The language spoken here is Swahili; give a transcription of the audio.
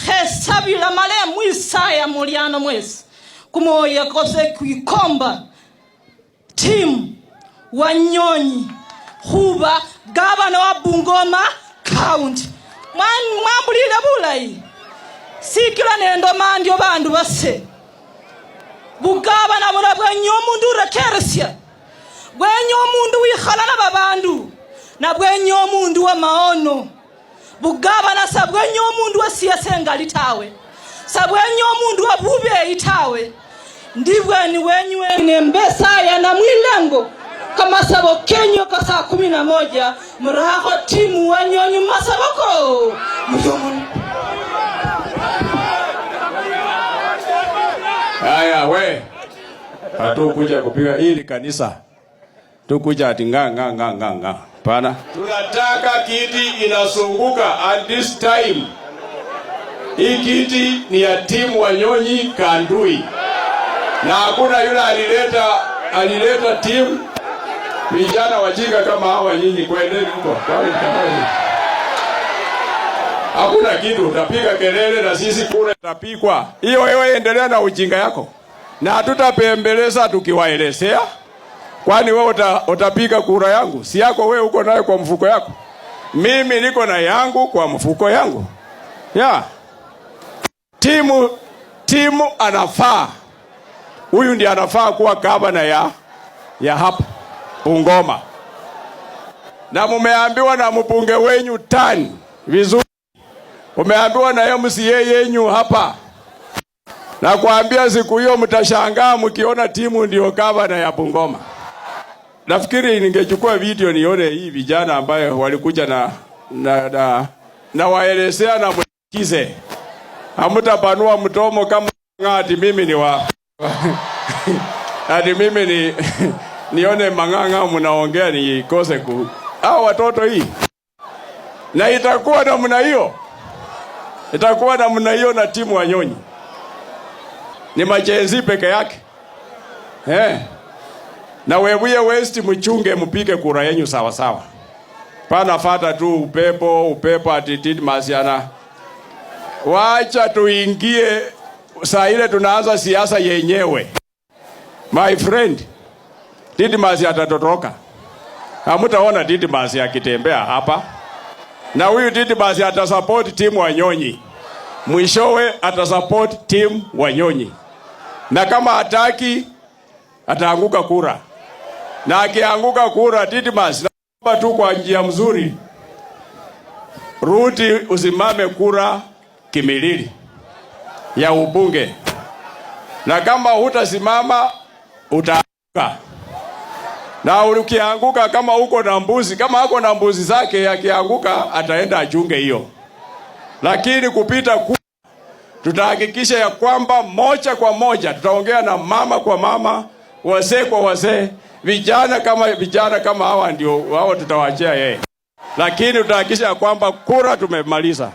khesabila male mwisaya muliano mwesi kumoya kose kuikomba timu Wanyonyi huba gavana wa Bungoma County mwambulile bulayi sikila nendo mandio bandu base bugabana bula bwenyo mundu rekeresya bwenyo mundu wikhala na babandu na bwenyo mundu wa maono bugabana sabwenyo mundu wa siasa ngali tawe sabwenyo mundu wa bube itawe ndibwe ni wenywe ne mbesa ya na mwilengo kama sabo Kenyo kwa saa 11 mraho timu Wanyonyi masaboko myomun. Haya we hatukuja kupiga hili kanisa, tukuja ati nga pana. Tunataka kiti inasunguka at this time. Hii kiti ni ya timu Wanyonyi Kandui, na hakuna yule alileta timu vijana wajinga kama hawa nyinyi. Kwendeni huko. Hakuna kitu, utapiga kelele na sisi kule tutapikwa. Hiyo wewe endelea na ujinga yako. Na hatutapembeleza tukiwaelezea. Kwani wewe utapiga kura yangu? Si yako wewe uko nayo kwa mfuko yako. Mimi niko na yangu kwa mfuko yangu. Timu anafaa. Huyu ndiye anafaa kuwa gavana ya hapa Bungoma. Na mumeambiwa na mbunge wenyu tani vizuri. Umeambiwa na MCA yenyu hapa. Na kuambia siku hiyo mtashangaa mkiona timu ndio gavana ya Bungoma. Nafikiri ningechukua video nione hii vijana ambayo walikuja na waelezea na mkize. Hamtapanua mdomo kama ngati mimi ni hadi mimi nione manganga mnaongea nikose hao watoto hii. Na itakuwa namna hiyo. Itakuwa namna hiyo na timu Wanyonyi. Ni machenzi peke yake. Na Webuye West mchunge mpige kura yenu sawa sawa. Pana fata tu upepo atitidi masiana. Wacha tuingie saa ile tunaanza siasa yenyewe. My friend, Didimasi atatotoka. Hamutaona Didimasi akitembea hapa. Na huyu Didimasi atasupport timu Wanyonyi. Mwishowe atasupport timu Wanyonyi. Na kama hataki ataanguka kura. Na akianguka kura Didimasi naomba tu kwa njia mzuri. Rudi usimame kura Kimilili ya ubunge. Na kama hutasimama utaanguka. Na ukianguka kama uko na mbuzi, kama hako na mbuzi zake akianguka ataenda achunge hiyo. Lakini kupita tutahakikisha ya kwamba moja kwa moja tutaongea na mama kwa mama, wazee kwa wazee, vijana kama hawa ndio wao tutawachia yeye. Lakini tutahakikisha ya kwamba kura tumemaliza.